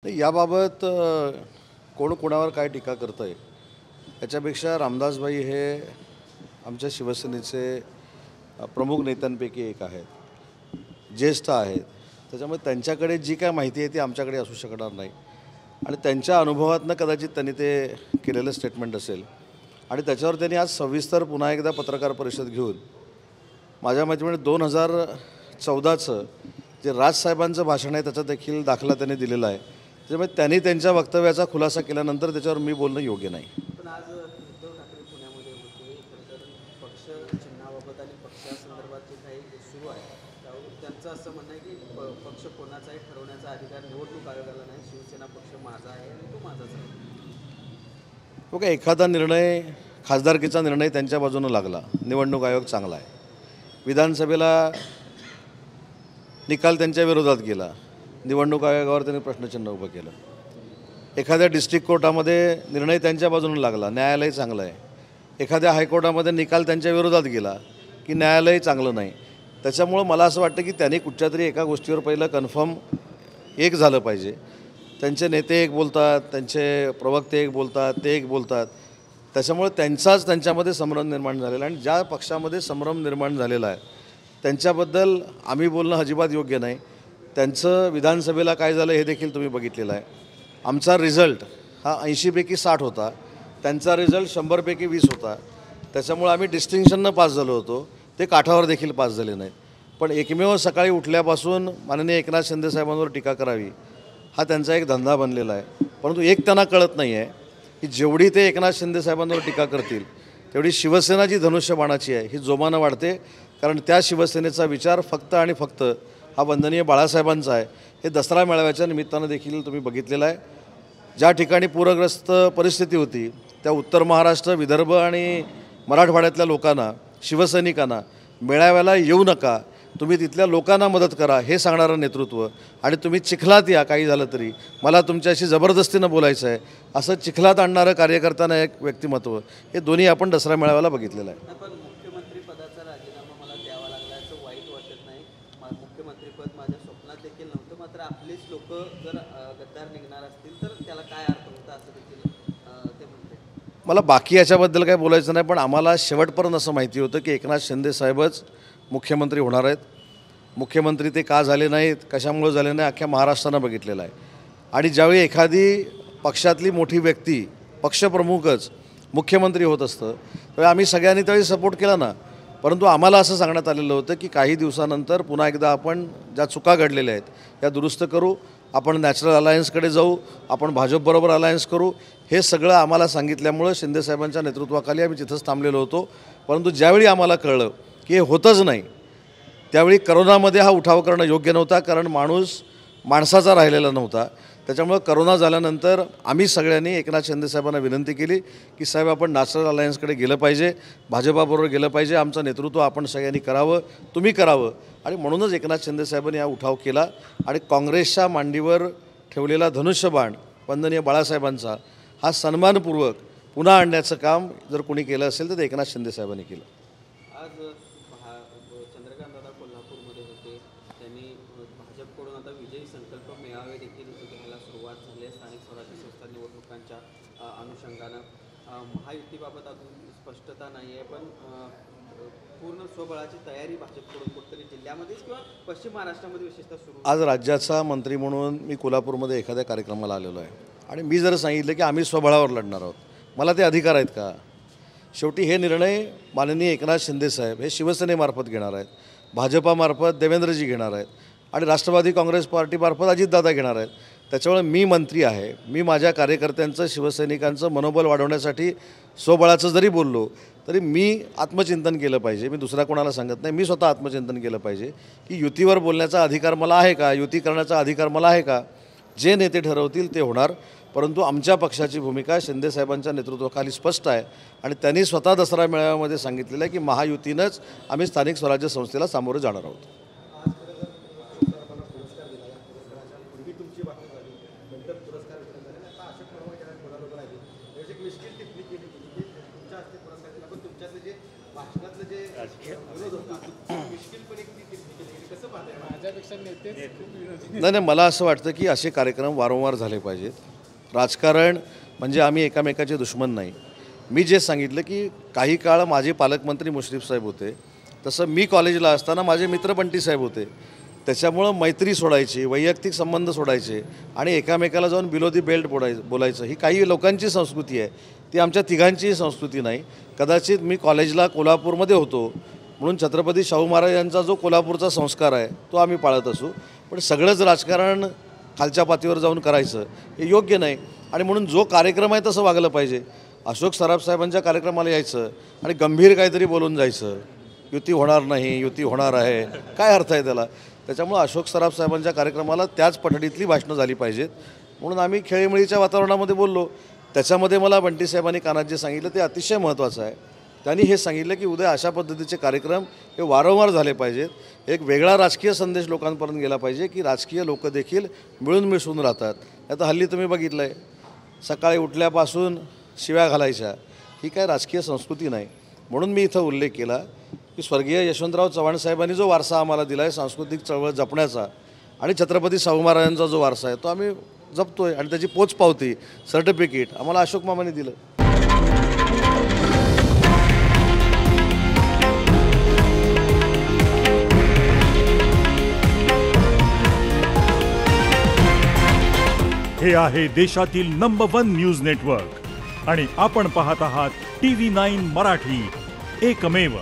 नाही, याबाबत कोण कोणावर काय टीका करतं आहे याच्यापेक्षा रामदासभाई हे आमच्या शिवसेनेचे प्रमुख नेत्यांपैकी एक आहेत, ज्येष्ठ आहेत. त्याच्यामुळे त्यांच्याकडे जी काय माहिती आहे ती आमच्याकडे असू शकणार नाही आणि त्यांच्या अनुभवातनं कदाचित त्यांनी ते केलेलं स्टेटमेंट असेल आणि त्याच्यावर त्यांनी आज सविस्तर पुन्हा एकदा पत्रकार परिषद घेऊन माझ्या माहितीप्रमाणे 2014चं जे राजसाहेबांचं भाषण आहे त्याचा देखील दाखला त्यांनी दिलेला आहे. त्यामुळे त्यांनी त्यांच्या वक्तव्याचा खुलासा केल्यानंतर त्याच्यावर मी बोलणं योग्य नाही. पण आज उद्धव ठाकरे पुण्यामध्ये होते, तर पक्ष चिन्हाबाबत आणि पक्षासंदर्भात जे काही सुरू आहे त्यावर त्यांचं असं म्हणणं आहे की पक्ष कोणाचाही ठरवण्याचा अधिकार निवडणूक आयोगाला नाही, शिवसेना पक्ष माझा आहे आणि तो माझाच आहे. बघा, एखादा निर्णय खासदारकीचा निर्णय त्यांच्या बाजूनं लागला, निवडणूक आयोग चांगला आहे. विधानसभेला निकाल त्यांच्या विरोधात गेला, निवडणूक आयोगावर त्यांनी प्रश्नचिन्ह उभं केलं. एखाद्या डिस्ट्रिक्ट कोर्टामध्ये निर्णय त्यांच्या बाजूने लागला, न्यायालय चांगलं आहे. एखाद्या हायकोर्टामध्ये निकाल त्यांच्या विरोधात गेला की न्यायालय चांगलं नाही. त्याच्यामुळं मला असं वाटतं की त्यांनी कुठच्या तरी एका गोष्टीवर पहिलं कन्फर्म एक झालं पाहिजे. त्यांचे नेते एक बोलतात, त्यांचे प्रवक्ते एक बोलतात, ते एक बोलतात. त्याच्यामुळे त्यांच्यामध्ये संभ्रम निर्माण झालेला आहे आणि ज्या पक्षामध्ये संभ्रम निर्माण झालेला आहे त्यांच्याबद्दल आम्ही बोलणं अजिबात योग्य नाही. त्यांचं विधानसभेला काय झालं हे देखील तुम्ही बघितलेलं आहे. आमचा रिझल्ट हा 80पैकी 60 होता, त्यांचा रिझल्ट 100पैकी 20 होता. त्याच्यामुळे आम्ही डिस्टिंक्शननं पास झालो होतो, ते काठावर देखील पास झाले नाहीत. पण एकमेव सकाळी उठल्यापासून माननीय एकनाथ शिंदे साहेबांवर टीका करावी हा त्यांचा एक धंदा बनलेला आहे. परंतु एक त्यांना कळत नाही आहे की जेवढी ते एकनाथ शिंदे साहेबांवर टीका करतील तेवढी शिवसेना जी धनुष्यबाणाची आहे ही जोमानं वाढते. कारण त्या शिवसेनेचा विचार फक्त आणि फक्त हा वंदनीय बाळासाहेबांचा आहे. हे दसरा मेळाव्याच्या निमित्तानं देखील तुम्ही बघितलेलं आहे. ज्या ठिकाणी पूरग्रस्त परिस्थिती होती त्या उत्तर महाराष्ट्र, विदर्भ आणि मराठवाड्यातल्या लोकांना, शिवसैनिकांना मेळाव्याला येऊ नका, तुम्ही तिथल्या लोकांना मदत करा हे सांगणारं नेतृत्व आणि तुम्ही चिखलात या, काही झालं तरी मला तुमच्याशी जबरदस्तीनं बोलायचं आहे असं चिखलात आणणारं कार्यकर्त्यांना एक व्यक्तिमत्व, हे दोन्ही आपण दसरा मेळाव्याला बघितलेलं आहे. पण मुख्यमंत्री पदाचा राजीनामा मला द्यावा लागला याचं वाईट वाटत नाही. मुख्यमंत्रीपद माझ्या स्वप्नात देखील नव्हतं. मात्र आपलीच लोक जर गद्दार निघणार असतील तर त्याला काय अर्थ होता असं देखील ते म्हणते. मला बाकी याच्याबद्दल काय बोलायचं नाही, पण आम्हाला शेवटपर्यंत असं माहिती होतं की एकनाथ शिंदे साहेबच मुख्यमंत्री होणार आहेत. मुख्यमंत्री ते का झाले नाहीत, कशामुळे झाले नाही, अख्ख्या महाराष्ट्रानं बघितलेलं आहे. आणि ज्यावेळी एखादी पक्षातली मोठी व्यक्ती, पक्षप्रमुखच मुख्यमंत्री होत असतं त्यावेळी आम्ही सगळ्यांनी त्यावेळी सपोर्ट केला ना. परंतु आम्हाला असं सांगण्यात आलेलं होतं की काही दिवसानंतर पुन्हा एकदा आपण ज्या चुका घडलेल्या आहेत या दुरुस्त करू, आपण नॅचरल अलायन्सकडे जाऊ, आपण भाजपबरोबर अलायन्स करू. हे सगळं आम्हाला सांगितल्यामुळं शिंदेसाहेबांच्या नेतृत्वाखाली आम्ही तिथंच थांबलेलो होतो. परंतु ज्यावेळी आम्हाला कळलं की हे होतच नाही त्यावेळी करोनामध्ये हा उठाव करणं योग्य नव्हता, कारण माणूस माणसाचा राहिलेला नव्हता. त्याच्यामुळं करोना झाल्यानंतर आम्ही सगळ्यांनी एकनाथ शिंदेसाहेबांना विनंती केली की साहेब आपण नॅशनल अलायन्सकडे गेलं पाहिजे, भाजपाबरोबर गेलं पाहिजे, आमचं नेतृत्व आपण सगळ्यांनी करावं, तुम्ही करावं. आणि म्हणूनच एकनाथ शिंदेसाहेबांनी हा उठाव केला आणि काँग्रेसच्या मांडीवर ठेवलेला धनुष्यबाण वंदनीय बाळासाहेबांचा हा सन्मानपूर्वक पुन्हा आणण्याचं काम जर कोणी केलं असेल तर ते एकनाथ शिंदेसाहेबांनी केलं. आज चंद्रकांत दादा कोल्हापूरमध्ये होते, त्यांनी भाजपकडून आता विजयी संकल्प मेळावे देखील घ्यायला सुरुवात झाली आहे. स्थानिक स्वराज्य संस्था निवडणुकांच्या अनुषंगानं महायुतीबाबत अजून स्पष्टता नाही आहे, पण पूर्ण स्वबळाची तयारी भाजपकडून कुठेतरी जिल्ह्यामध्येच किंवा पश्चिम महाराष्ट्रामध्ये विशेषतः सुरू. आज राज्याचा मंत्री म्हणून मी कोल्हापूरमध्ये एखाद्या कार्यक्रमाला आलेलो आहे आणि मी जर सांगितलं की आम्ही स्वबळावर लढणार आहोत, मला ते अधिकार आहेत का? शेवटी हे निर्णय माननीय एकनाथ शिंदेसाहेब हे शिवसेनेमार्फत घेणार आहेत, भाजपामार्फत देवेंद्रजी घेणार आहेत आणि राष्ट्रवादी काँग्रेस पार्टीमार्फत अजितदादा घेणार आहेत. त्याच्यामुळे मी मंत्री आहे, मी माझ्या कार्यकर्त्यांचं, शिवसैनिकांचं मनोबल वाढवण्यासाठी स्वबळाचं जरी बोललो तरी मी आत्मचिंतन केलं पाहिजे. मी दुसऱ्या कोणाला सांगत नाही, मी स्वतः आत्मचिंतन केलं पाहिजे की युतीवर बोलण्याचा अधिकार मला आहे का, युती करण्याचा अधिकार मला आहे का. जे नेते ठरवतील ते होणार. परंतु आमच्या पक्षाची भूमिका शिंदेसाहेबांच्या नेतृत्वाखाली स्पष्ट आहे आणि त्यांनी स्वतः दसरा मेळाव्यामध्ये सांगितलेलं आहे की महायुतीनंच आम्ही स्थानिक स्वराज्य संस्थेला सामोरे जाणार आहोत. नाही नाही, मला असं वाटतं की असे कार्यक्रम वारंवार झाले पाहिजेत. राजकारण म्हणजे आम्ही एकामेकाचे दुश्मन नाही. मी जे सांगितलं की काही काळ माझे पालकमंत्री मुश्रीफ साहेब होते, तसं मी कॉलेजला असताना माझे मित्र बंटी साहेब होते. त्याच्यामुळं मैत्री सोडायची, वैयक्तिक संबंध सोडायचे आणि एकामेकाला जाऊन बिलो दी बेल्ट बोलायचं ही काही लोकांची संस्कृती आहे. ती आमच्या तिघांचीही संस्कृती नाही. कदाचित मी कॉलेजला कोल्हापूरमध्ये होतो म्हणून छत्रपती शाहू महाराज यांचा जो कोल्हापूरचा संस्कार आहे तो आम्ही पाळत असू. पण सगळंच राजकारण खालच्या पातळीवर जाऊन करायचं हे योग्य नाही आणि म्हणून जो कार्यक्रम आहे तसं वागलं पाहिजे. अशोक सराफ साहेबांच्या कार्यक्रमाला यायचं आणि गंभीर काहीतरी बोलून जायचं, युती होणार नाही, युती होणार आहे, काय अर्थ आहे त्याला? त्याच्यामुळं अशोक सराफ साहेबांच्या कार्यक्रमाला त्याच पठडीतली भाषणं झाली पाहिजेत. म्हणून आम्ही खेळीमेळीच्या वातावरणामध्ये बोललो. त्याच्यामध्ये मला बंटी साहेबांनी कानात जे सांगितलं ते अतिशय महत्त्वाचं आहे. त्यांनी हे सांगितलं की उद्या अशा पद्धतीचे कार्यक्रम हे वारंवार झाले पाहिजेत. एक वेगळा राजकीय संदेश लोकांपर्यंत गेला पाहिजे की राजकीय लोक देखील मिळून मिसळून राहतात. आता हल्ली तुम्ही बघितलं आहे, सकाळी उठल्यापासून शिव्या घालायच्या, ही काय राजकीय संस्कृती नाही. म्हणून मी इथं उल्लेख केला की स्वर्गीय यशवंतराव चव्हाण साहेबांनी जो वारसा आम्हाला दिला आहे सांस्कृतिक चळवळ जपण्याचा आणि छत्रपती शाहू महाराजांचा जो वारसा आहे तो आम्ही जपतो आहे आणि त्याची पोचपावती सर्टिफिकेट आम्हाला अशोक मामांनी दिलं. हे आहे देशातील नंबर 1 न्यूज नेटवर्क आणि आपण पाहत आहात TV9 मराठी, एकमेव.